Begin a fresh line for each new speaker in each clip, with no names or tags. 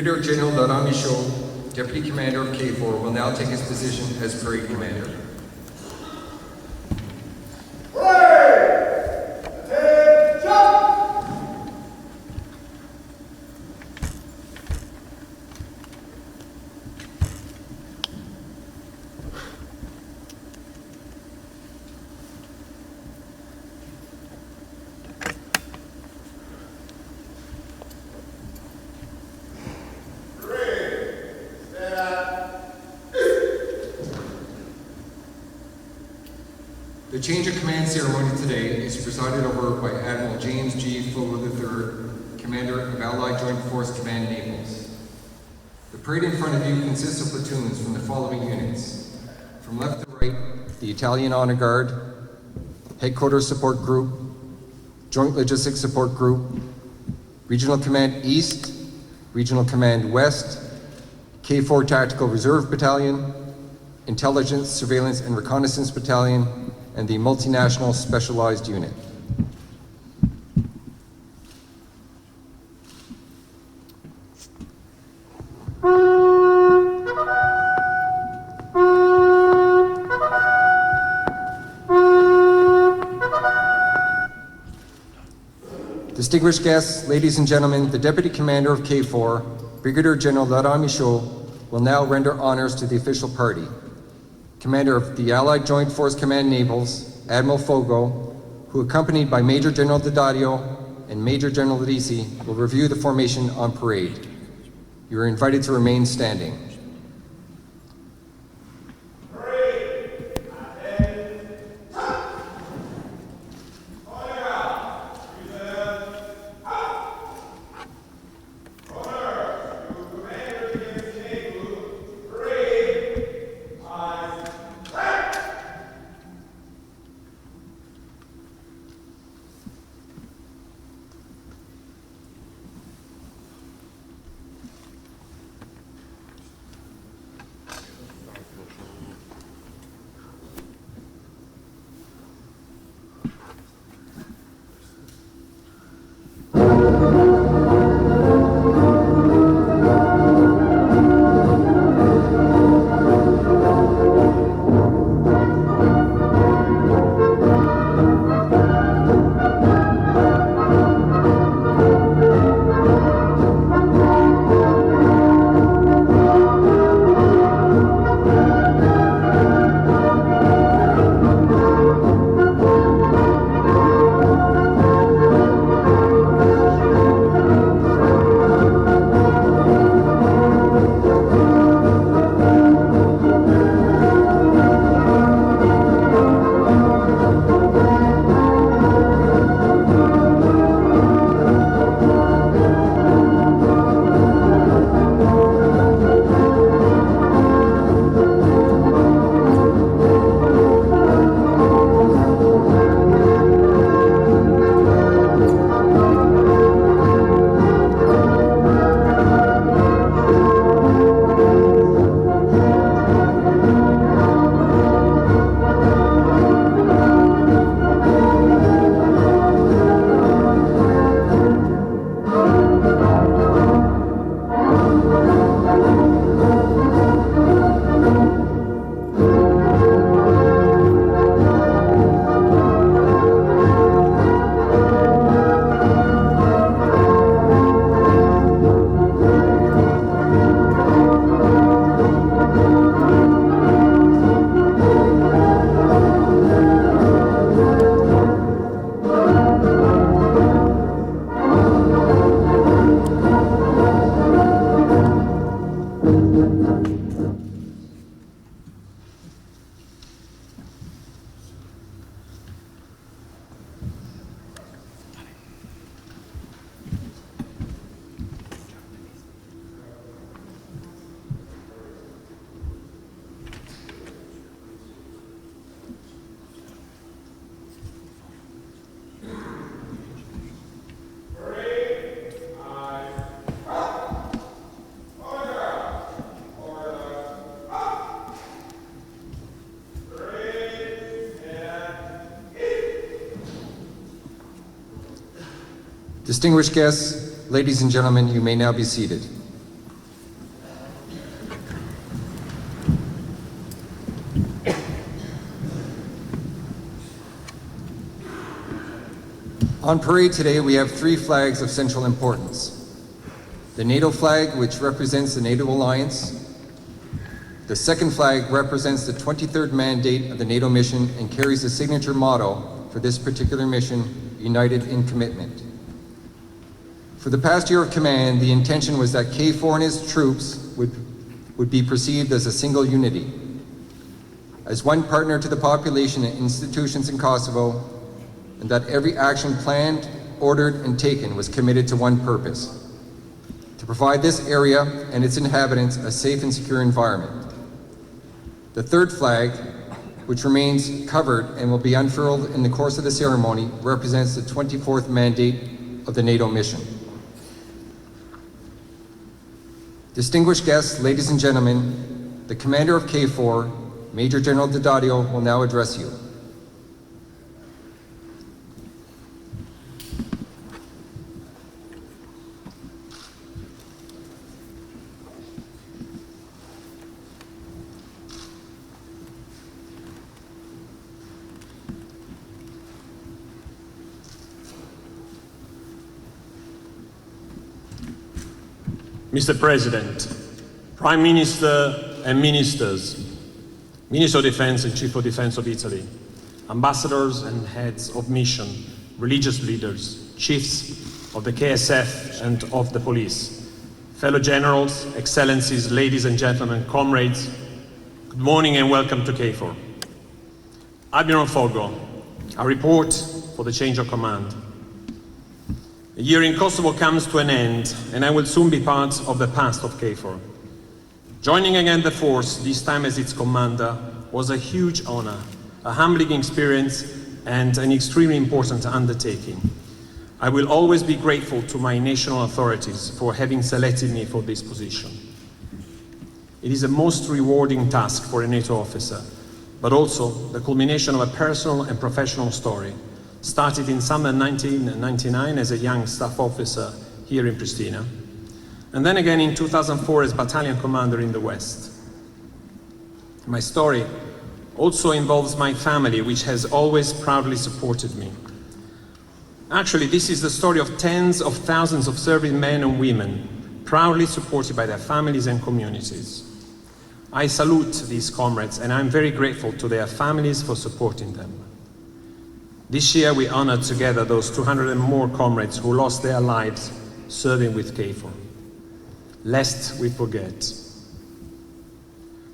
Brigadier General Laurent Michaud, Deputy Commander of KFOR, will now take his position as Parade Commander. The change of command ceremony today is presided over by Admiral James G. Fuller III, Commander of Allied Joint Force Command Naples. The parade in front of you consists of platoons from the following units. From left to right, the Italian Honor Guard, Headquarters Support Group, Joint Logistics Support Group, Regional Command East, Regional Command West, KFOR Tactical Reserve Battalion, Intelligence, Surveillance, and Reconnaissance Battalion, and the Multinational Specialized Unit. Distinguished guests, ladies and gentlemen, the Deputy Commander of KFOR, Brigadier General Laurent Michaud, will now render honors to the official party. Commander of the Allied Joint Force Command Naples, Admiral Fogo, who accompanied by Major General Daddario and Major General Risi, will review the formation on parade. You are invited to remain standing. Distinguished guests, ladies and gentlemen, you may now be seated. On parade today, we have 3 flags of central importance. The NATO flag, which represents the NATO alliance. The second flag represents the 23rd mandate of the NATO mission and carries the signature motto for this particular mission, United in Commitment. For the past year of command, the intention was that KFOR and his troops would be perceived as a single unity, as one partner to the population and institutions in Kosovo, and that every action planned, ordered, and taken was committed to one purpose: to provide this area and its inhabitants a safe and secure environment. The third flag, which remains covered and will be unfurled in the course of the ceremony, represents the 24th mandate of the NATO mission. Distinguished guests, ladies and gentlemen, the commander of KFOR, Major General Daddario, will now address you.
Mr. President, Prime Minister and Ministers, Minister of Defense and Chief of Defense of Italy, ambassadors and heads of mission, religious leaders, chiefs of the KSF and of the police, fellow generals, excellencies, ladies and gentlemen, comrades, good morning and welcome to KFOR. Admiral Fogo, a report for the change of command. A year in Kosovo comes to an end, and I will soon be part of the past of KFOR. Joining again the force, this time as its commander, was a huge honor, a humbling experience, and an extremely important undertaking. I will always be grateful to my national authorities for having selected me for this position. It is a most rewarding task for a NATO officer, but also the culmination of a personal and professional story. Started in summer 1999 as a young staff officer here in Pristina, and then again in 2004 as battalion commander in the West. My story also involves my family, which has always proudly supported me. Actually, this is the story of tens of thousands of serving men and women, proudly supported by their families and communities. I salute these comrades, and I'm very grateful to their families for supporting them. This year we honored together those 200 and more comrades who lost their lives serving with KFOR. Lest we forget.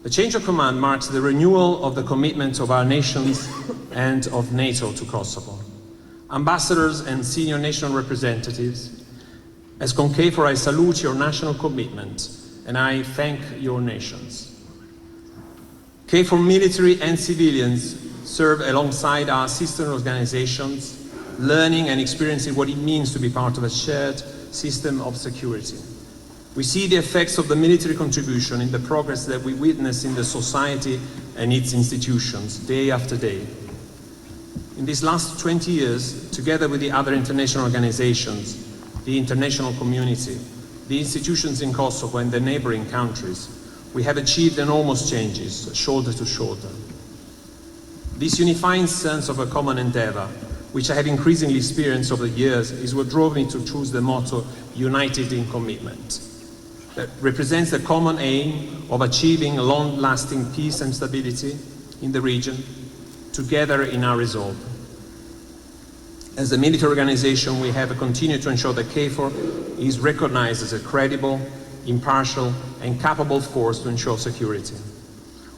The change of command marks the renewal of the commitment of our nations and of NATO to Kosovo. Ambassadors and senior national representatives, as KFOR I salute your national commitment and I thank your nations. KFOR military and civilians serve alongside our sister organizations, learning and experiencing what it means to be part of a shared system of security. We see the effects of the military contribution in the progress that we witness in the society and its institutions day after day. In these last 20 years, together with the other international organizations, the international community, the institutions in Kosovo and the neighboring countries, we have achieved enormous changes, shoulder to shoulder. This unifying sense of a common endeavor, which I have increasingly experienced over the years, is what drove me to choose the motto, United in Commitment, that represents the common aim of achieving long-lasting peace and stability in the region, together in our resolve. As a military organization, we have continued to ensure that KFOR is recognized as a credible, impartial, and capable force to ensure security.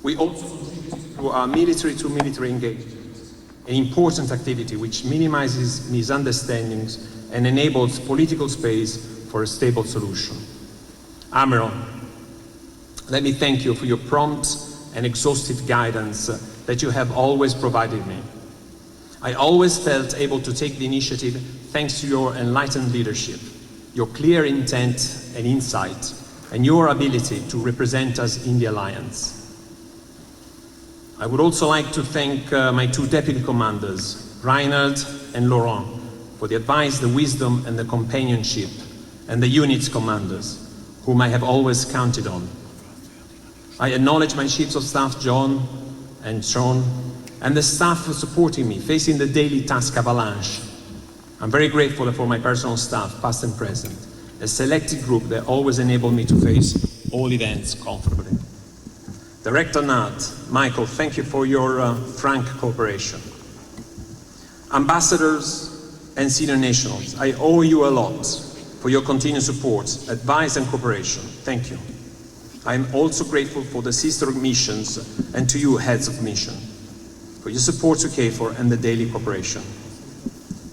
We also contributed through our military-to-military engagement, an important activity which minimizes misunderstandings and enables political space for a stable solution. Admiral, let me thank you for your prompt and exhaustive guidance that you have always provided me. I always felt able to take the initiative thanks to your enlightened leadership, your clear intent and insight, and your ability to represent us in the alliance. I would also like to thank my 2 deputy commanders, Reinhard and Laurent, for the advice, the wisdom, and the companionship, and the unit's commanders, whom I have always counted on. I acknowledge my chiefs of staff, John and Sean, and the staff for supporting me, facing the daily task avalanche. I'm very grateful for my personal staff, past and present, a selected group that always enabled me to face all events comfortably. Director Nat, Michael, thank you for your frank cooperation. Ambassadors and senior nationals, I owe you a lot for your continued support, advice and cooperation. Thank you. I am also grateful for the sister missions and to you, heads of mission, for your support to KFOR and the daily cooperation.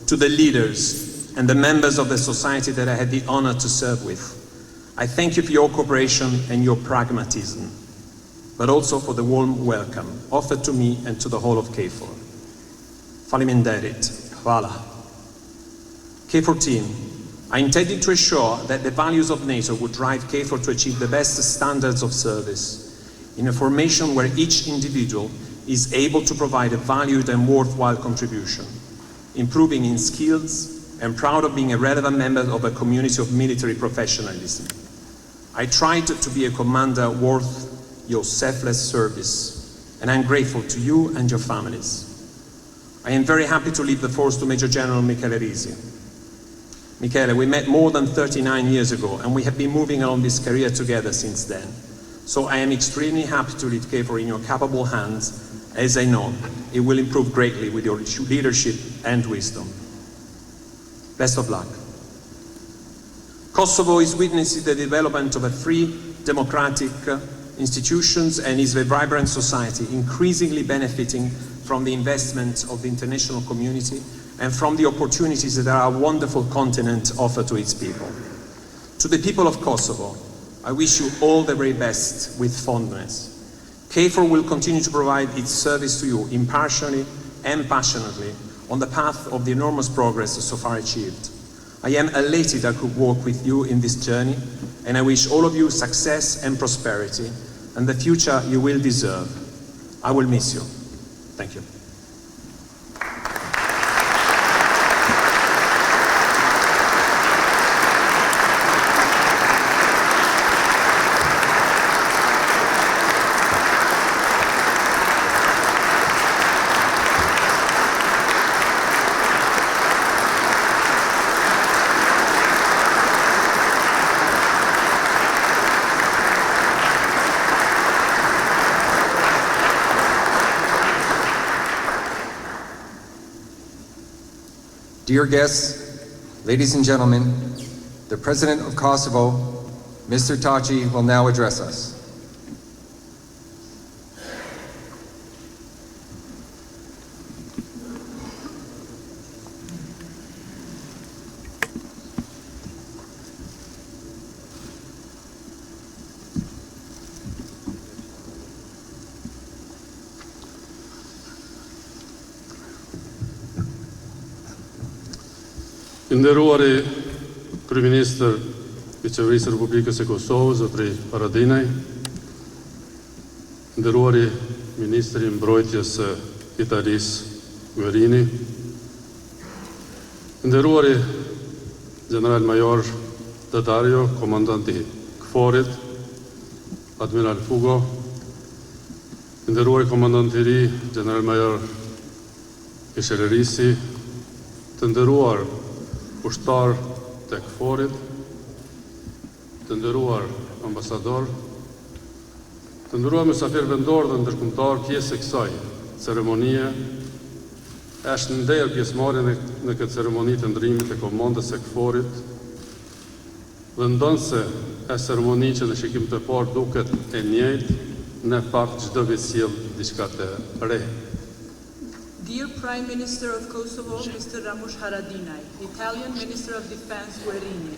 To the leaders and the members of the society that I had the honor to serve with, I thank you for your cooperation and your pragmatism, but also for the warm welcome offered to me and to the whole of KFOR. Faliminderit, hvala. KFOR team, I intended to assure that the values of NATO would drive KFOR to achieve the best standards of service in a formation where each individual is able to provide a valued and worthwhile contribution, improving in skills and proud of being a relevant member of a community of military professionalism. I tried to be a commander worth your selfless service, and I'm grateful to you and your families. I am very happy to leave the force to Major General Michele Risi. Michele, we met more than 39 years ago, and we have been moving along this career together since then. So I am extremely happy to leave KFOR in your capable hands, as I know it will improve greatly with your leadership and wisdom. Best of luck. Kosovo is witnessing the development of a free, democratic institutions and is a vibrant society, increasingly benefiting from the investment of the international community and from the opportunities that our wonderful continent offers to its people. To the people of Kosovo, I wish you all the very best with fondness. KFOR will continue to provide its service to you impartially and passionately on the path of the enormous progress so far achieved. I am elated I could walk with you in this journey, and I wish all of you success and prosperity and the future you will deserve. I will miss you. Thank you.
Dear guests, ladies and gentlemen, the President of Kosovo, Mr. Taci, will now address us.
Nderuari Kryeministër i Qeverisë së Republikës së Kosovës, zotëri Haradinaj, nderuari Ministri i Mbrojtjes së Italisë Guerini, nderuari General Major Dario, komandanti KFOR-it, Admiral Fugo, nderuari komandanti i ri General Major Michele Risi, të nderuar ushtar të KFOR-it, të nderuar ambasador, të nderuar mysafir vendor dhe ndërkombëtar, pjesë e kësaj ceremonie, është nder pjesëmarrja në këtë ceremoni të ndërrimit të komandës së KFOR-it, vendonse e ceremoni që në shikim të parë duket e njëjtë, në fakt çdo vit sjell diçka të re.
Dear Prime Minister of Kosovo, Mr. Ramush Haradinaj, Italian Minister of Defense Guerini,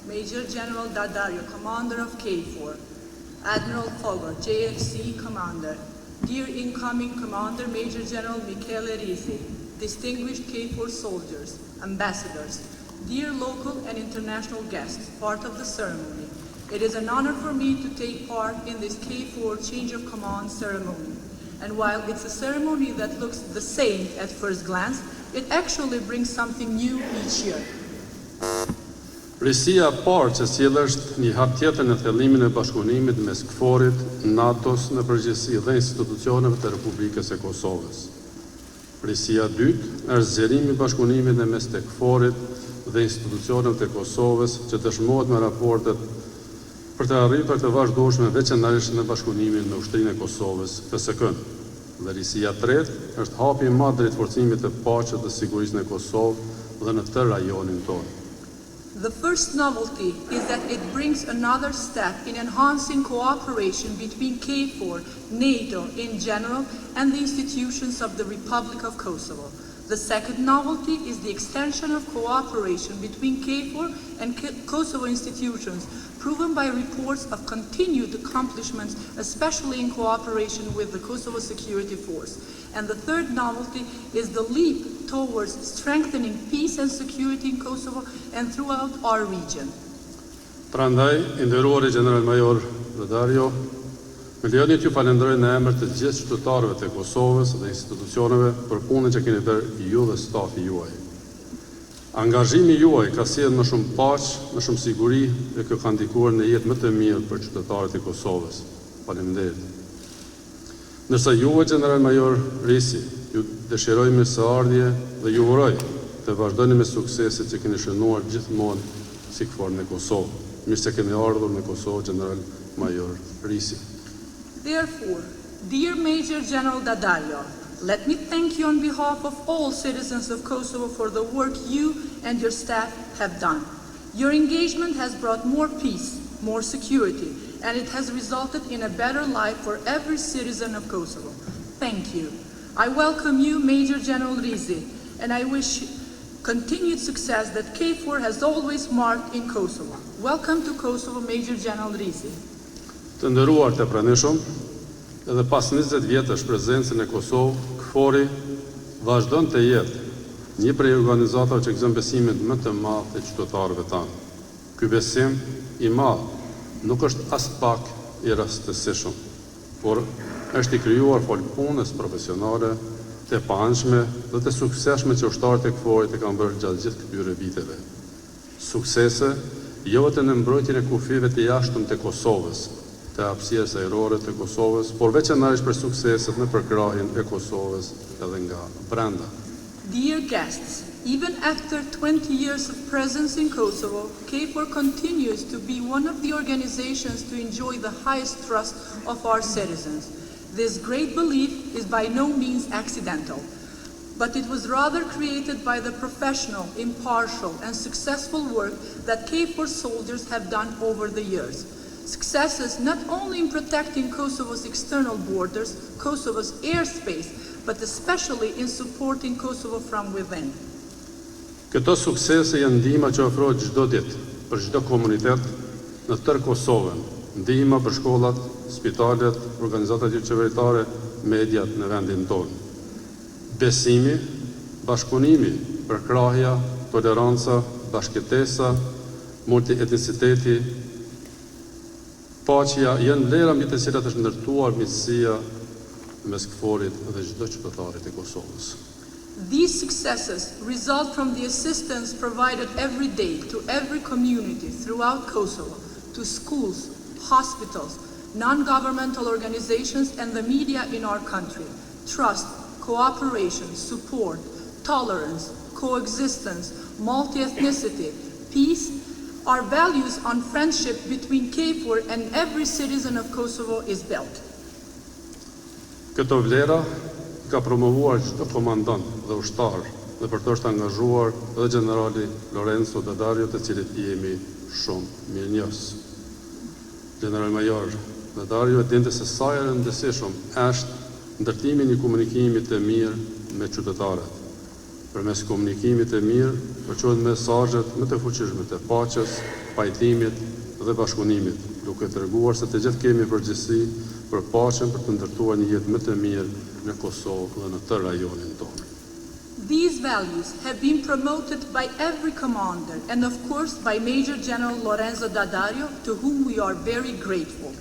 Major General Dario, Commander of KFOR, Admiral Fogor, JFC Commander, dear incoming Commander Major General Michele Risi, distinguished KFOR soldiers, ambassadors, dear local and international guests, part of the ceremony. It is an honor for me to take part in this KFOR change of command ceremony. And while it's a ceremony that looks the same at first glance, it actually brings something new each year.
Risia e parë që sjell është një hap tjetër në thellimin e bashkëpunimit mes KFOR-it, NATO-s në përgjithësi dhe institucioneve të Republikës së Kosovës. Risia dytë është zgjerimi i bashkëpunimit në mes të KFOR-it dhe institucioneve të Kosovës që dëshmohet me raportet për të arritur të vazhdueshme veçanërisht në bashkëpunimin me Ushtrinë e Kosovës, FSK-n. Dhe risia tretë është hapi i madh drejt forcimit të paqes dhe sigurisë në Kosovë dhe në të rajonin tonë.
The first novelty is that it brings another step in enhancing cooperation between KFOR, NATO in general, and the institutions of the Republic of Kosovo. The second novelty is the extension of cooperation between KFOR and Kosovo institutions, proven by reports of continued accomplishments, especially in cooperation with the Kosovo Security Force. And the third novelty is the leap towards strengthening peace and security in Kosovo and throughout our region.
Prandaj, i nderuari General Major Dario, me lejoni t'ju falenderoj në emër të gjithë qytetarëve të Kosovës dhe institucioneve për punën që keni bërë ju dhe stafi juaj. Angazhimi juaj ka sjellë më shumë paqe, më shumë siguri dhe kjo ka ndikuar në jetë më të mirë për qytetarët e Kosovës. Faleminderit. Ndërsa juve, General Major Risi, ju dëshiroj mirëseardhje dhe ju uroj të vazhdoni me sukseset që keni shënuar gjithmonë si KFOR në Kosovë. Mirë se keni ardhur në Kosovë, General Major Risi.
Therefore, dear Major General Dadario, let me thank you on behalf of all citizens of Kosovo for the work you and your staff have done. Your engagement has brought more peace, more security, and it has resulted in a better life for every citizen of Kosovo. Thank you. I welcome you, Major General Rizi, and I wish continued success that KFOR has always marked in Kosovo. Welcome to Kosovo, Major General Rizi.
Të nderuar të pranishëm, edhe pas 20 vjetësh prezencën e Kosovë, KFOR-i vazhdon të jetë një prej organizatave që gëzon besimin më të madh të qytetarëve tanë. Ky besim i madh nuk është as pak i rastësishëm, por është i krijuar fol punës profesionale, të paanshme dhe të suksesshme që ushtarët e KFOR-it e kanë bërë gjatë gjithë këtyre viteve. Suksese jo vetëm në mbrojtjen e kufive të jashtëm të Kosovës, të hapësirës ajrore të Kosovës, por veçanërisht për sukseset në përkrahjen e Kosovës edhe nga brenda.
Dear guests, even after 20 years of presence in Kosovo, KFOR continues to be one of the organizations to enjoy the highest trust of our citizens. This great belief is by no means accidental, but it was rather created by the professional, impartial, and successful work that KFOR soldiers have done over the years. Successes not only in protecting Kosovo's external borders, Kosovo's airspace, but especially in supporting Kosovo from within.
Këto suksese janë ndihma që ofrohet çdo ditë për çdo komunitet në tërë Kosovën, ndihma për shkollat, spitalet, organizatat qeveritare, mediat në vendin tonë. Besimi, bashkëpunimi, përkrahja, toleranca, bashkëtesa, multietniciteti, paqja janë vlera mbi të cilat është ndërtuar miqësia mes KFOR-it dhe çdo qytetarit e Kosovës.
These successes result from the assistance provided every day to every community throughout Kosovo, to schools, hospitals, non-governmental organizations, and the media in our country. Trust, cooperation, support, tolerance, coexistence, multi-ethnicity, peace are values on friendship between KFOR and every citizen of Kosovo is built.
Këto vlera ka promovuar çdo komandant dhe ushtar dhe për të është angazhuar dhe generali Lorenzo Dadario, të cilit i jemi shumë mirënjohës. General Major Dadario e dinte se sa e rëndësishëm është ndërtimi i një komunikimi të mirë me qytetarët. Përmes komunikimit të mirë përçohen mesazhet më të fuqishme të paqes, pajtimit dhe bashkëpunimit, duke treguar se të gjithë kemi përgjegjësi për paqen, për të ndërtuar një jetë më të mirë në Kosovë dhe në të rajonin tonë.
These values have been promoted by every commander and of course by Major General Lorenzo Dadario, to whom we are very grateful.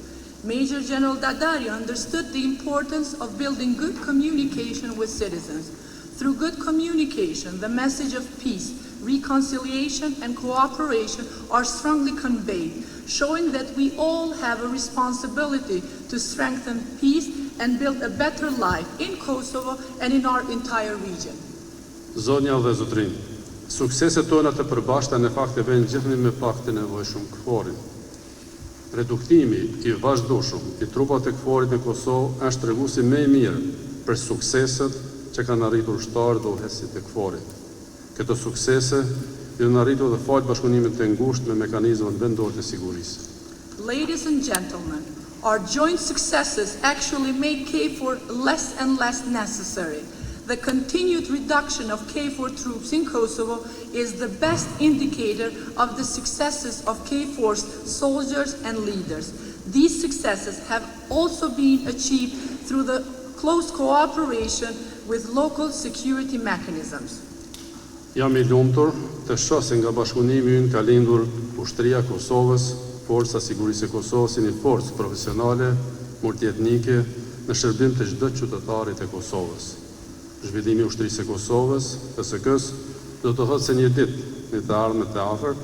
Major General Dadario understood the importance of building good communication with citizens. Through good communication, the message of peace, reconciliation, and cooperation are strongly conveyed, showing that we all have a responsibility to strengthen peace and build a better life in Kosovo and in our entire region.
Zonja dhe zotrin, sukseset tona të përbashkëta në fakt e vënë gjithnjë me pak të nevojshëm KFOR-in. Reduktimi i vazhdueshëm i trupave të KFOR-it në Kosovë është treguesi më i mirë për sukseset që kanë arritur ushtarët dhe udhëheqësit e KFOR-it. Këto suksese janë arritur dhe fal bashkëpunimit të ngushtë me mekanizmat vendor të sigurisë.
Ladies and gentlemen, our joint successes actually make KFOR less and less necessary. The continued reduction of KFOR troops in Kosovo is the best indicator of the successes of KFOR's soldiers and leaders. These successes have also been achieved through the close cooperation with local security mechanisms.
Jam i lumtur të shoh se nga bashkëpunimi ynë ka lindur ushtria e Kosovës, Forca Sigurisë e Kosovës si një forcë profesionale, multietnike në shërbim të çdo qytetarit të Kosovës. Zhvillimi i ushtrisë së Kosovës, PSK-s, do të thotë se një ditë në të ardhmen të afërt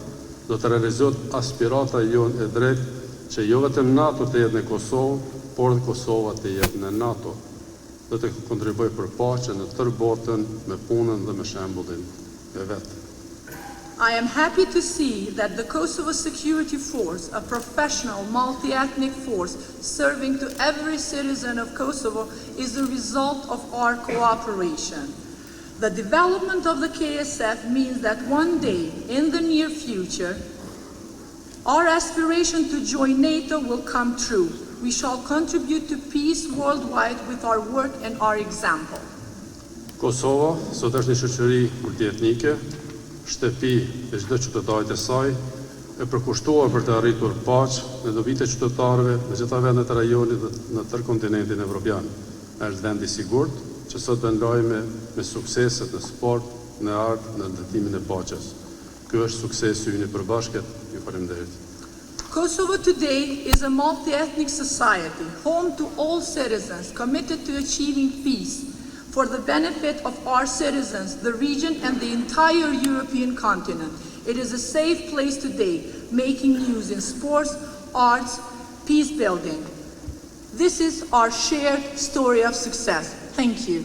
do të realizohet aspirata jonë e drejtë që jo vetëm NATO të jetë në Kosovë, por dhe Kosova të jetë në NATO. Do të kontribuojë për paqen në tërë botën me punën dhe me shembullin e vet.
I am happy to see that the Kosovo Security Force, a professional, multi-ethnic force serving to every citizen of Kosovo, is the result of our cooperation. The development of the KSF means that one day, in the near future, our aspiration to join NATO will come true. We shall contribute to peace worldwide with our work and our example.
Kosova sot është një shoqëri multietnike, shtëpi e çdo qytetarit e saj, e përkushtuar për të arritur paqë në dobitë e qytetarëve në gjitha vendet e rajonit dhe në tërë kontinentin evropian. Është vend i sigurt që sot vën lajme me sukseset në sport, në art, në ndërtimin e paqes. Ky është suksesi ynë i përbashkët. Ju faleminderit.
Kosovo today is a multi-ethnic society, home to all citizens, committed to achieving peace for the benefit of our citizens, the region, and the entire European continent. It is a safe place today, making news in sports, arts, peace building. This is our shared story of success. Thank you.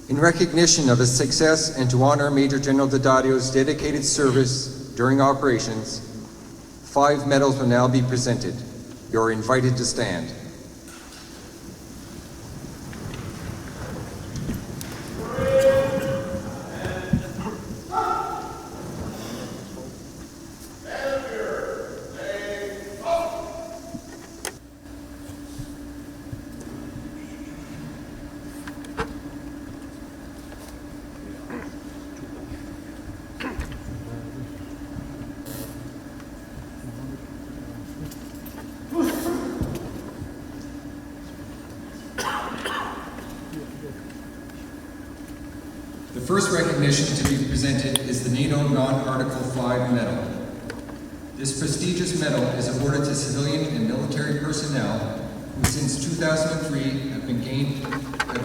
In recognition of his success and to honor Major General Daddario's dedicated service during operations, 5 medals will now be presented. You are invited to stand. The first recognition to be presented is the NATO Non-Article 5 Medal. This prestigious medal is awarded to civilian and military personnel who since 2003 have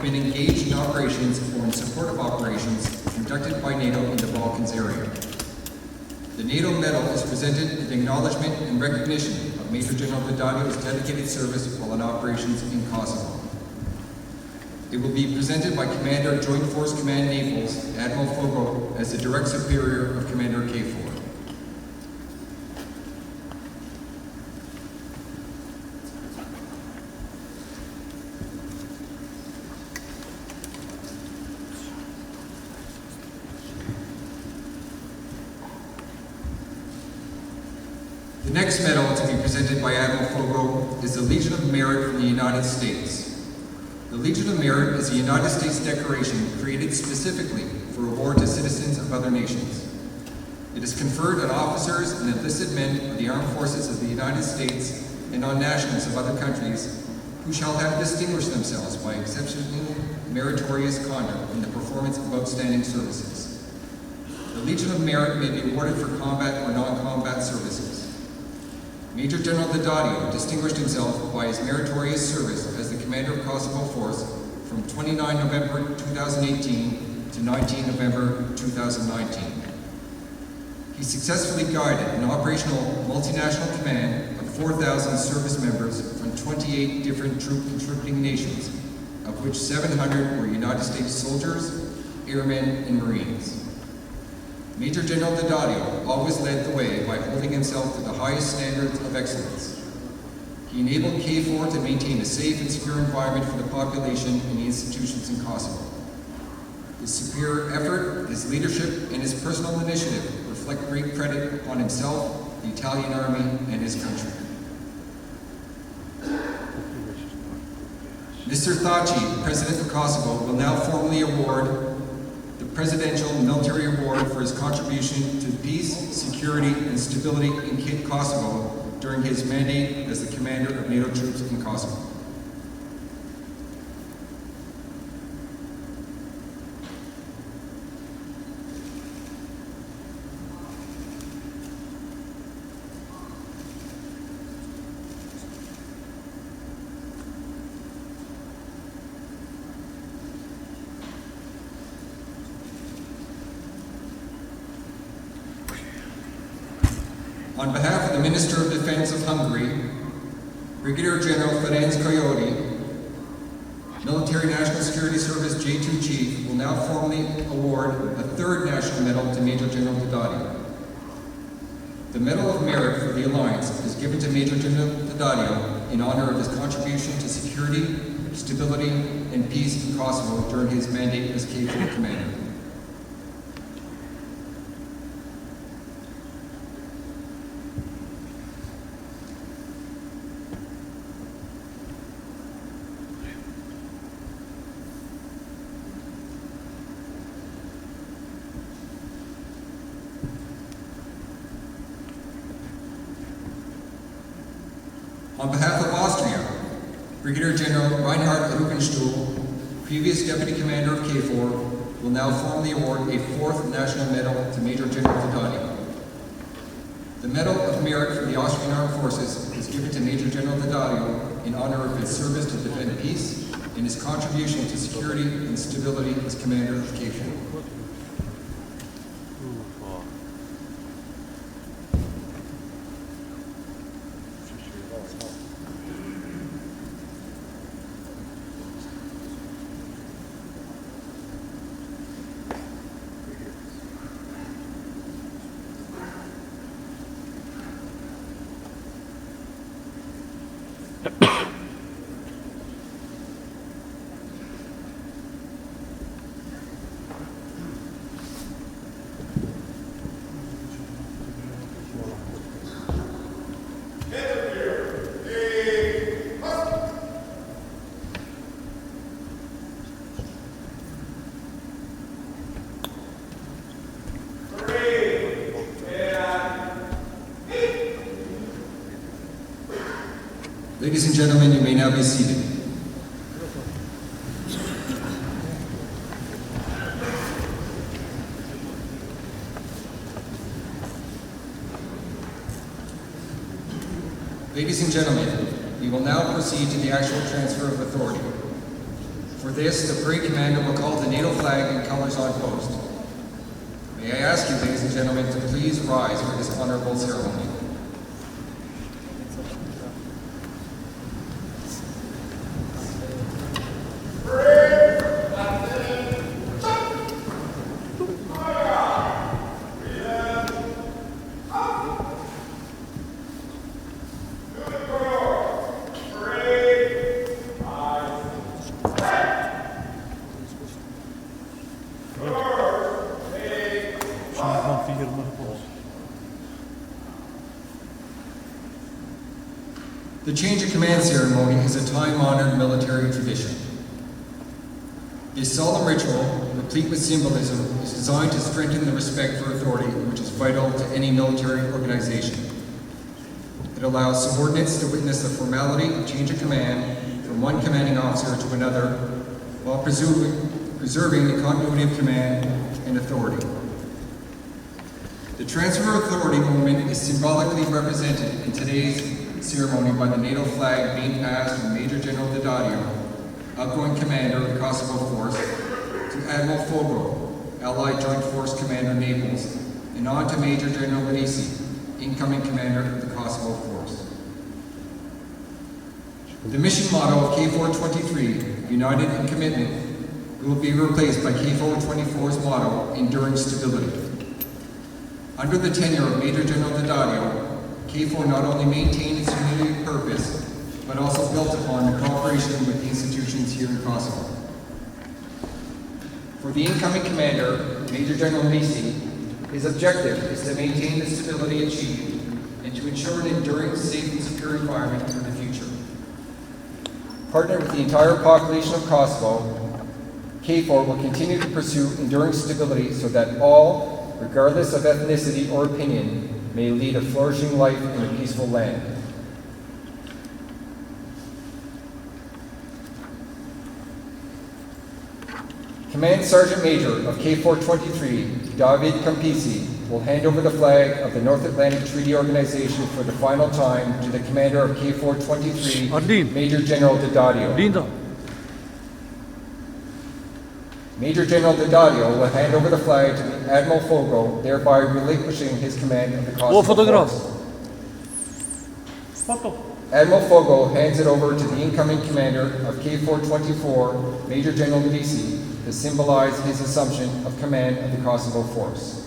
been engaged in operations or in support of operations conducted by NATO in the Balkans area. The NATO medal is presented in acknowledgement and recognition of Major General Daddario's dedicated service while in operations in Kosovo. It will be presented by Commander Joint Force Command Naples, Admiral Fogo, as the Direct Superior of Commander KFOR. The next medal to be presented by Admiral Fogo is the Legion of Merit from the United States. The Legion of Merit is a United States decoration created specifically for award to citizens of other nations. It is conferred on officers and enlisted men of the armed forces of the United States and on nationals of other countries who shall have distinguished themselves by exceptional meritorious conduct in the performance of outstanding services. The Legion of Merit may be awarded for combat or non-combat services. Major General Daddario distinguished himself by his meritorious service as the commander of Kosovo Force from 29 November 2018 to 19 November 2019. He successfully guided an operational multinational command of 4,000 service members from 28 different troop contributing nations, of which 700 were United States soldiers, airmen, and Marines. Major General Daddario always led the way by holding himself to the highest standards of excellence. He enabled KFOR to maintain a safe and secure environment for the population and the institutions in Kosovo. His superior effort, his leadership, and his personal initiative reflect great credit upon himself, the Italian Army, and his country. Mr. Thaci, President of Kosovo, will now formally award the Presidential Military Award for his contribution to peace, security, and stability in Kosovo during his mandate as the commander of NATO troops in Kosovo. On behalf of the Minister of Defense of Hungary, Brigadier General Ferenc Coyote, Military National Security Service J2 Chief will now formally award a third national medal to Major General Daddario. The Medal of Merit for the Alliance is given to Major General Daddario in honor of his contribution to security, stability, and peace in Kosovo during his mandate as KFOR Commander. On behalf of Austria, Brigadier General Reinhard Ruckenstuhl, previous Deputy Commander of KFOR, will now formally award a fourth national medal to Major General Daddario. The Medal of Merit for the Austrian Armed Forces is given to Major General Daddario in honor of his service to defend peace and his contribution to security and stability as Commander of KFOR. Ladies and gentlemen, you may now be seated. Ladies and gentlemen, we will now proceed to the actual transfer of authority. For this, the parade commander will call the NATO flag and colors on post. May I ask you, ladies and gentlemen, to please rise for this honorable ceremony. The change of command ceremony is a time-honored military tradition. This solemn ritual, replete with symbolism, is designed to strengthen the respect for authority, which is vital to any military organization. It allows subordinates to witness the formality of change of command from one commanding officer to another while preserving the continuity of command and authority. The transfer of authority moment is symbolically represented in today's ceremony by the NATO flag being passed from Major General Daddario, outgoing commander of the Kosovo Force, to Admiral Fogo, Allied Joint Force Commander Naples, and on to Major General Lidisi, incoming commander of the Kosovo Force. The mission motto of KFOR-23, United in Commitment, will be replaced by KFOR-24's motto, Enduring Stability. Under the tenure of Major General Daddario, KFOR not only maintained its unity of purpose, but also built upon the cooperation with the institutions here in Kosovo. For the incoming commander, Major General Lidisi, his objective is to maintain the stability achieved and to ensure an enduring, safe, and secure environment for the future. Partnered with the entire population of Kosovo, KFOR will continue to pursue enduring stability so that all, regardless of ethnicity or opinion, may lead a flourishing life in a peaceful land. Command Sergeant Major of KFOR-23, David Campisi, will hand over the flag of the North Atlantic Treaty Organization for the final time to the commander of KFOR-23, Major General Daddario. Major General Daddario will hand over the flag to Admiral Fogo, thereby relinquishing his command of the Kosovo Force. Admiral Fogo hands it over to the incoming commander of KFOR-24, Major General Lidisi, to symbolize his assumption of command of the Kosovo Force.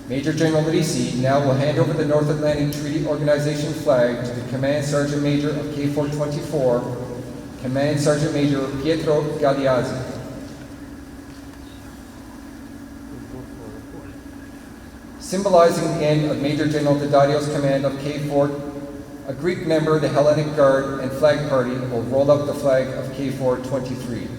Major General Lidisi now will hand over the North Atlantic Treaty Organization flag to the Command Sergeant Major of KFOR-24, Command Sergeant Major Pietro Galeazzi. Symbolizing the end of Major General Daddario's command of KFOR, a Greek member of the Hellenic Guard and Flag Party will roll up the flag of KFOR-23.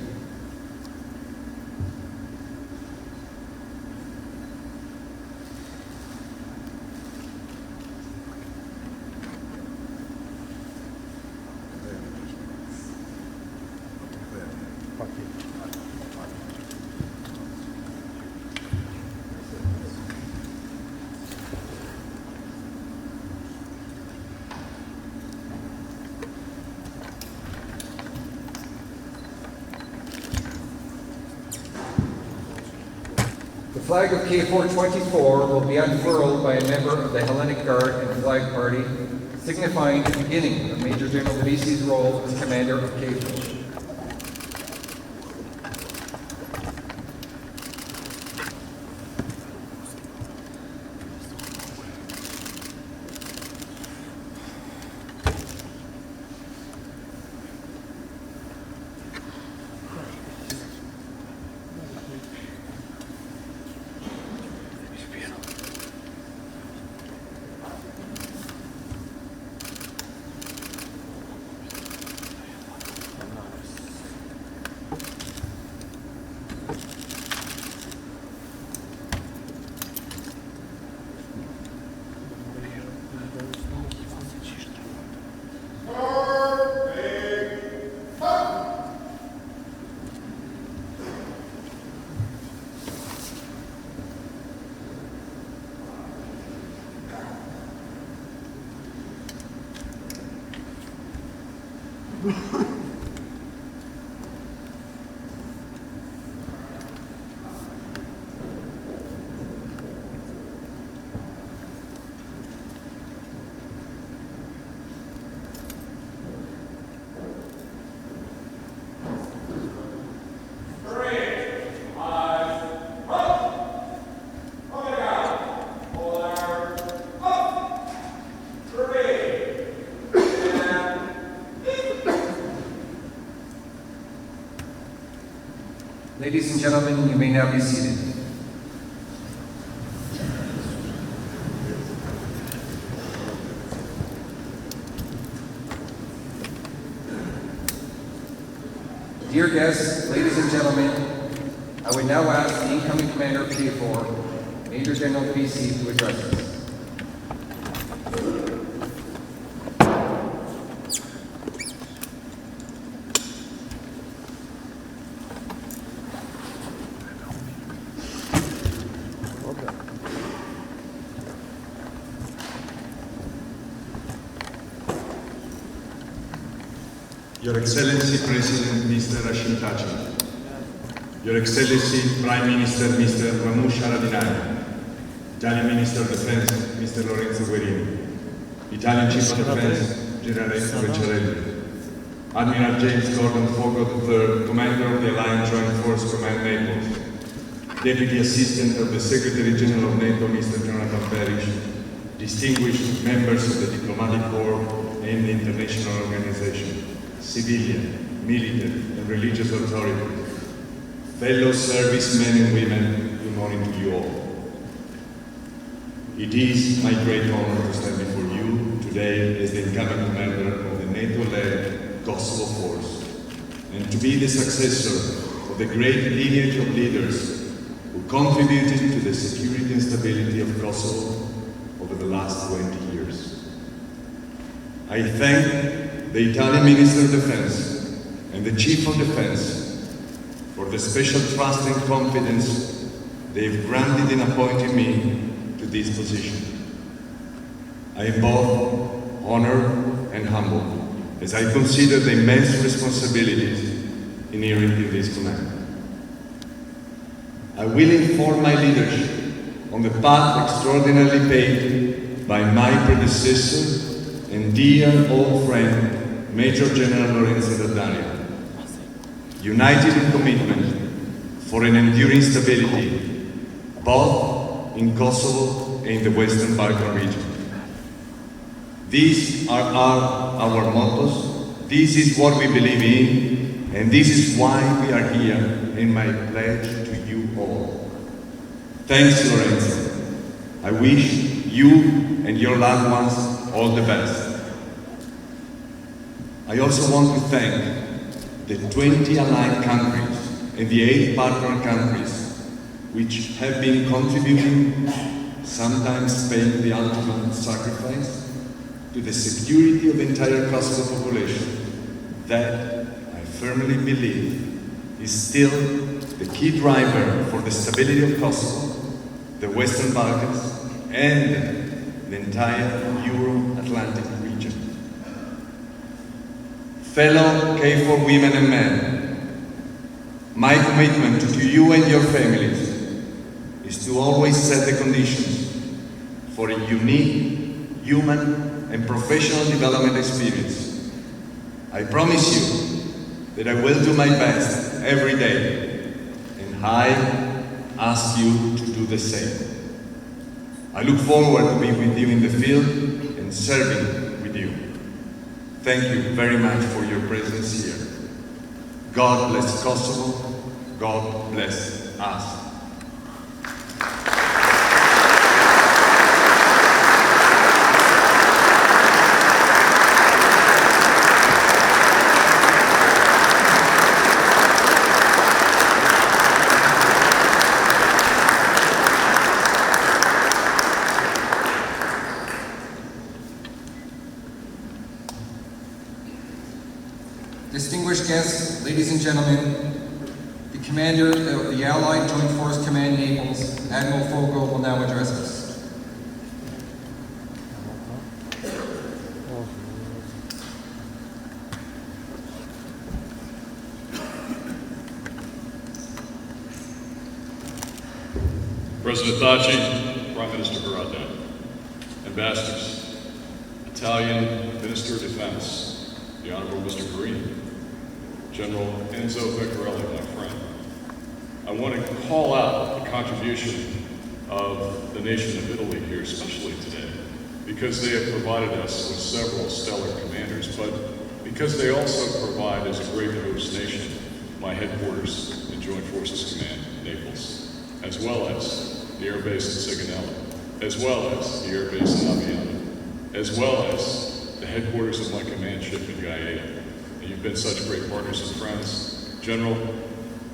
The flag of KFOR-24 will be unfurled by a member of the Hellenic Guard and Flag Party, signifying the beginning of Major General Lidisi's role as commander of KFOR. Ladies and gentlemen, you may now be seated. Dear guests, ladies and gentlemen, I would now ask the incoming commander of KFOR, Major General Lidisi, to address us.
Your Excellency President Mr. Hashim Thaci, Your Excellency Prime Minister Mr. Ramush Haradinaj, Italian Minister of Defense Mr. Lorenzo Guerini, Italian Chief of Defense General Vecchiarelli, Admiral James Gordon Fogo III, Commander of the Allied Joint Force Command Naples, Deputy Assistant of the Secretary General of NATO Mr. Jonathan Parrish, distinguished members of the Diplomatic Corps and the international organization, civilian, military, and religious authorities, fellow servicemen and women, good morning to you all. It is my great honor to stand before you today as the incoming commander of the NATO-led Kosovo force, and to be the successor of the great lineage of leaders who contributed to the security and stability of Kosovo over the last 20 years. I thank the Italian Minister of Defense and the Chief of Defense for the special trust and confidence they've granted in appointing me to this position. I am both honored and humbled as I consider the immense responsibilities inherent in this command. I will inform my leadership on the path extraordinarily paved by my predecessor and dear old friend, Major General Lorenzo D'Addario, united in commitment for an enduring stability, both in Kosovo and in the Western Balkan region. These are our mottos, this is what we believe in, and this is why we are here in my pledge to you all. Thanks, Lorenzo. I wish you and your loved ones all the best. I also want to thank the 20 allied countries and the 8 partner countries which have been contributing, sometimes paying the ultimate sacrifice, to the security of the entire Kosovo population that I firmly believe is still the key driver for the stability of Kosovo, the Western Balkans, and the entire Euro-Atlantic region. Fellow KFOR women and men, my commitment to you and your families is to always set the conditions for a unique, human, and professional development experience. I promise you that I will do my best every day, and I ask you to do the same. I look forward to being with you in the field and serving with you. Thank you very much for your presence here. God bless Kosovo. God bless us.
Distinguished guests, ladies and gentlemen, the Commander of the Allied Joint Force Command Naples, Admiral Fogo, will now address us.
President Thaci, Prime Minister Haradinaj, Ambassadors, Italian Minister of Defense, the Honorable Mr. Guerini, General Enzo Vecchiarelli, my friend. I want to call out the contribution of the nation of Italy here, especially today, because they have provided us with several stellar commanders, but because they also provide, as a great host nation, my headquarters in Joint Forces Command, Naples, as well as the Air Base at Sigonella, as well as the Air Base in Aviano, as well as the headquarters of my command ship in Gaeta. And you've been such great partners and friends. General,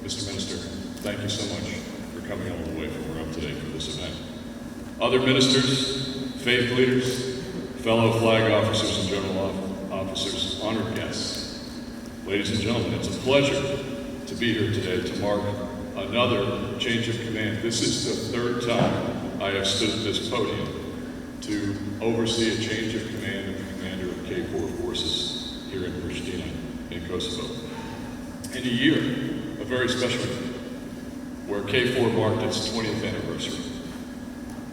Mr. Minister, thank you so much for coming all the way from where I'm today for this event. Other ministers, faith leaders, fellow flag officers and general officers, honored guests. Ladies and gentlemen, it's a pleasure to be here today to mark another change of command. This is the 3rd time I have stood at this podium to oversee a change of command of the commander of KFOR forces here in Pristina. in Kosovo. In a year, a very special year, where KFOR marked its 20th anniversary.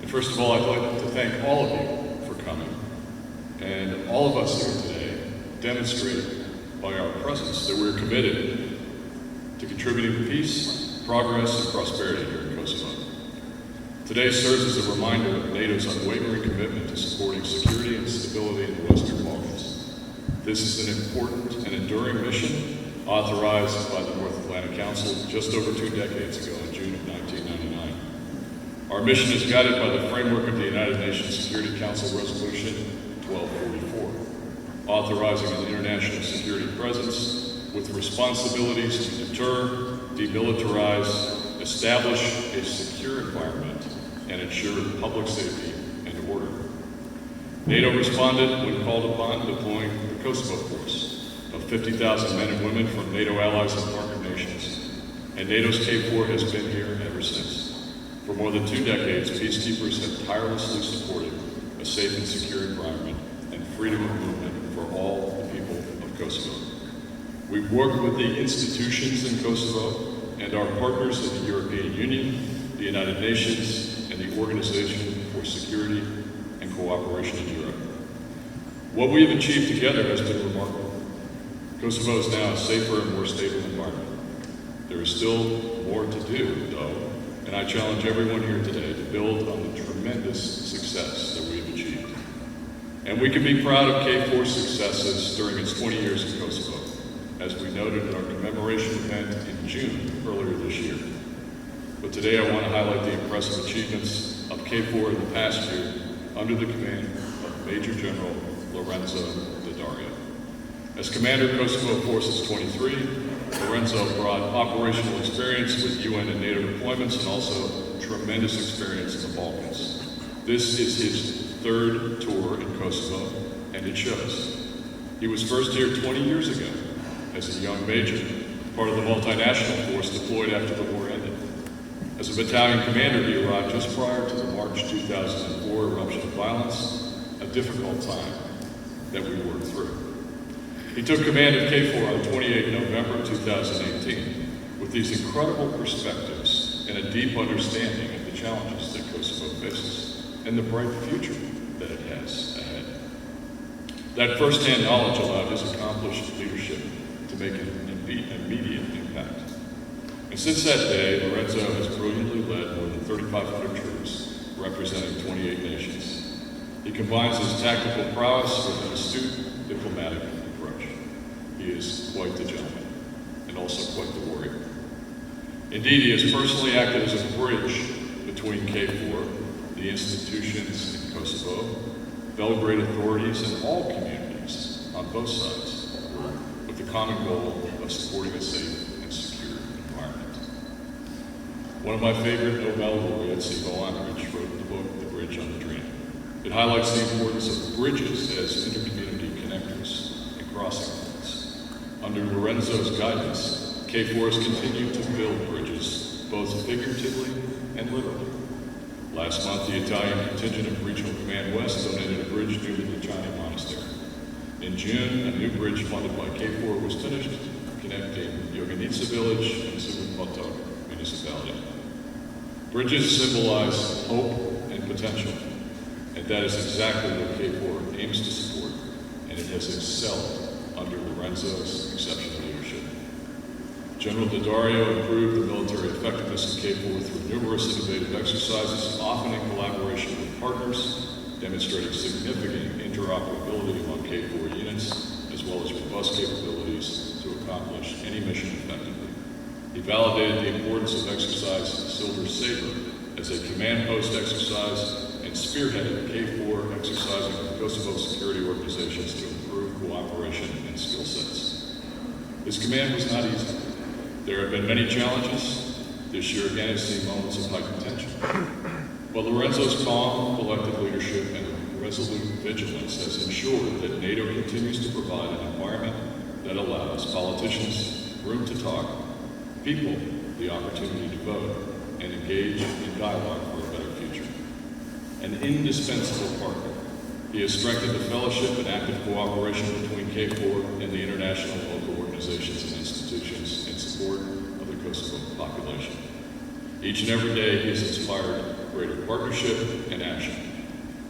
And first of all, I'd like to thank all of you for coming. And all of us here today demonstrate by our presence that we're committed to contributing to peace, progress, and prosperity here in Kosovo. Today serves as a reminder of NATO's unwavering commitment to supporting security and stability in the Western Balkans. This is an important and enduring mission authorized by the North Atlantic Council just over 2 decades ago in June of 1999. Our mission is guided by the framework of the United Nations Security Council Resolution 1244, authorizing an international security presence with responsibilities to deter, demilitarize, establish a secure environment, and ensure public safety and order. NATO responded when called upon, deploying the Kosovo Force of 50,000 men and women from NATO allies and partner nations. And NATO's KFOR has been here ever since. For more than 2 decades, peacekeepers have tirelessly supported a safe and secure environment and freedom of movement for all the people of Kosovo. We've worked with the institutions in Kosovo and our partners in the European Union, the United Nations, and the Organization for Security and Cooperation in Europe. What we have achieved together has been remarkable. Kosovo is now a safer and more stable environment. There is still more to do, though, and I challenge everyone here today to build on the tremendous success that we have achieved. And we can be proud of KFOR's successes during its 20 years in Kosovo, as we noted in our commemoration event in June earlier this year. But today I want to highlight the impressive achievements of KFOR in the past year under the command of Major General Lorenzo Daddario. As Commander of Kosovo Forces 23, Lorenzo brought operational experience with UN and NATO deployments and also tremendous experience in the Balkans. This is his 3rd tour in Kosovo, and it shows. He was first here 20 years ago as a young major, part of the multinational force deployed after the war ended. As a battalion commander, he arrived just prior to the March 2004 eruption of violence, a difficult time that we worked through. He took command of KFOR on 28 November 2018 with these incredible perspectives and a deep understanding of the challenges that Kosovo faces and the bright future that it has ahead. That first-hand knowledge allowed his accomplished leadership to make an immediate impact. And since that day, Lorenzo has brilliantly led more than 3,500 troops representing 28 nations. He combines his tactical prowess with an astute diplomatic approach. He is quite the gentleman and also quite the warrior. Indeed, he has personally acted as a bridge between KFOR, the institutions in Kosovo, Belgrade authorities, and all communities on both sides, with the common goal of supporting a safe and secure environment. One of my favorite Nobel laureates, Ivo Andrić, wrote the book, The Bridge on the Dream. It highlights the importance of bridges as intercommunity connectors and crossing points. Under Lorenzo's guidance, KFOR has continued to build bridges, both figuratively and literally. Last month, the Italian contingent of Regional Command West donated a bridge near the Luciani Monastery. In June, a new bridge funded by KFOR was finished, connecting Joganica village and Subotok municipality. Bridges symbolize hope and potential, and that is exactly what KFOR aims to support, and it has excelled under Lorenzo's exceptional leadership. General Daddario improved the military effectiveness of KFOR through numerous innovative exercises, often in collaboration with partners, demonstrating significant interoperability among KFOR units, as well as robust capabilities to accomplish any mission effectively. He validated the importance of exercise Silver Sabre as a command post exercise and spearheaded KFOR exercising with Kosovo security organizations to improve cooperation and skill sets. His command was not easy. There have been many challenges. This year again has seen moments of heightened tension. But Lorenzo's calm, collective leadership and resolute vigilance has ensured that NATO continues to provide an environment that allows politicians room to talk, people the opportunity to vote, and engage in dialogue for a better future. An indispensable partner, he has strengthened the fellowship and active cooperation between KFOR and the international and local organizations. organizations and institutions in support of the Kosovo population. Each and every day, he has inspired greater partnership and action.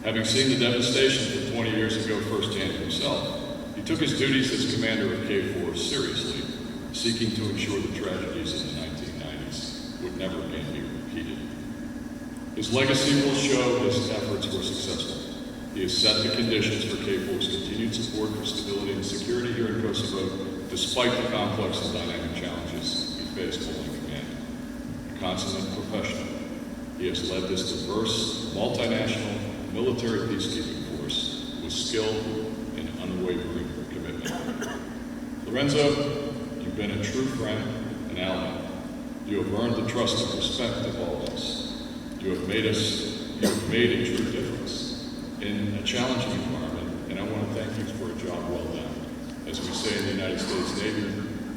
Having seen the devastation from 20 years ago firsthand himself, he took his duties as commander of KFOR seriously, seeking to ensure the tragedies in the 1990s would never again be repeated. His legacy will show his efforts were successful. He has set the conditions for KFOR's continued support for stability and security here in Kosovo, despite the complex and dynamic challenges he faced while in command. A consummate professional, he has led this diverse, multinational, military peacekeeping force with skill and unwavering commitment. Lorenzo, you've been a true friend and ally. You have earned the trust and respect of all of us. You have made a true difference in a challenging environment, and I want to thank you for a job well done. As we say in the United States Navy,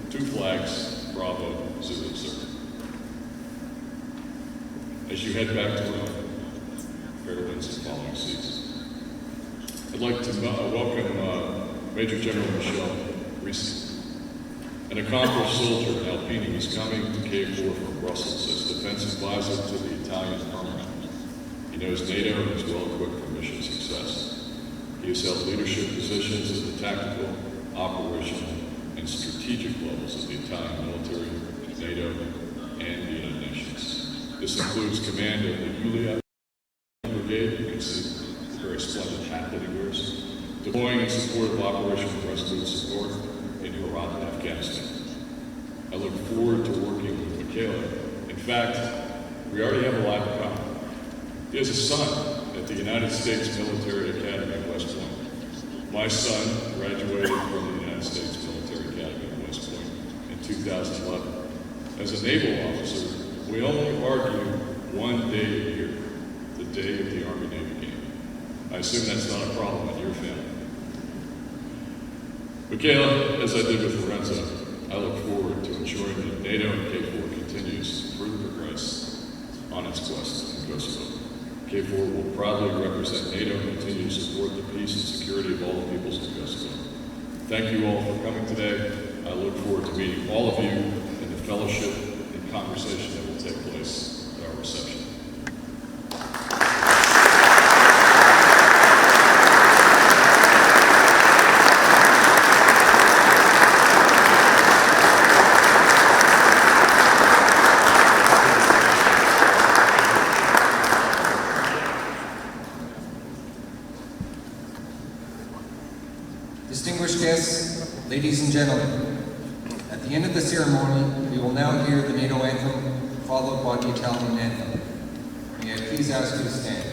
2 flags, bravo, Zulu, sir. As you head back to Rome, fair winds and following seas. I'd like to welcome Major General Michel Risi, an accomplished soldier in Alpini. He's coming to KFOR from Brussels as defense advisor to the Italian armament. He knows NATO and is well equipped for mission success. He has held leadership positions at the tactical, operational, and strategic levels of the Italian military, NATO, and the United Nations. This includes command of the Julia Brigade. You can see the very splendid hat that he wears. Deploying in support of Operation Resolute Support in Iraq and Afghanistan. I look forward to working with Michaela. In fact, we already have a lot in common. He has a son at the United States Military Academy at West Point. My son graduated from the United States Military Academy at West Point in 2011. As a naval officer, we only argue one day a year, the day of the Army-Navy game. I assume that's not a problem in your family. Michaela, as I did with Lorenzo, I look forward to ensuring that NATO and KFOR continues to further progress on its quest in Kosovo. KFOR will proudly represent NATO and continue to support the peace and security of all the peoples of Kosovo. Thank you all for coming today. I look forward to meeting all of you in the fellowship and conversation that will take place at our reception.
Distinguished guests, ladies and gentlemen, at the end of the ceremony, we will now hear the NATO anthem, followed by the Italian anthem. May I please ask you to stand.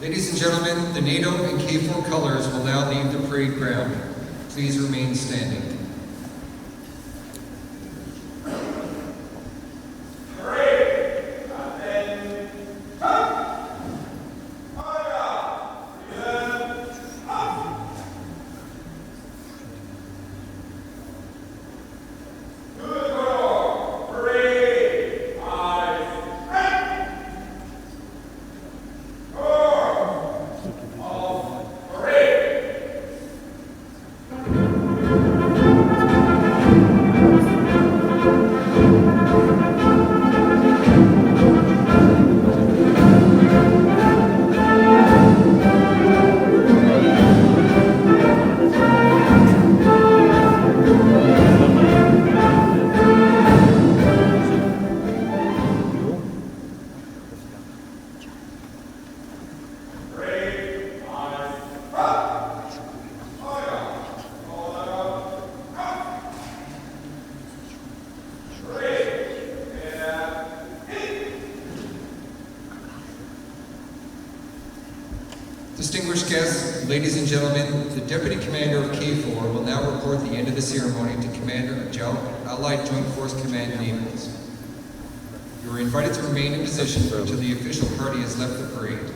Ladies and gentlemen, the NATO and KFOR colors will now leave the parade ground. Please remain standing. Distinguished guests, ladies and gentlemen, the Deputy Commander of KFOR will now report the end of the ceremony to Commander of Allied Joint Force Command Naples. You are invited to remain in position until the official party has left the parade.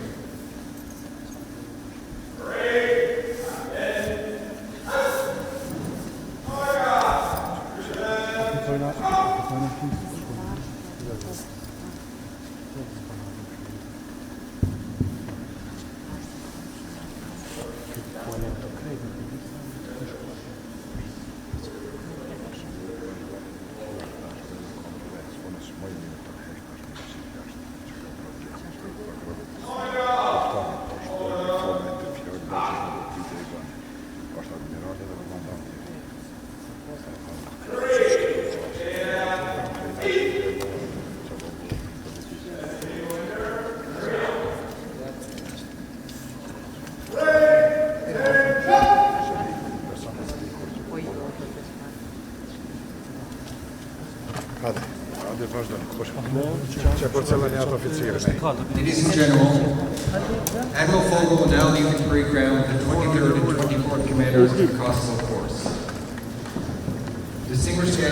Ladies and gentlemen, Admiral Fogel will now leave the parade ground with the 23rd and 24th Commanders of the Kosovo Force. Distinguished guests,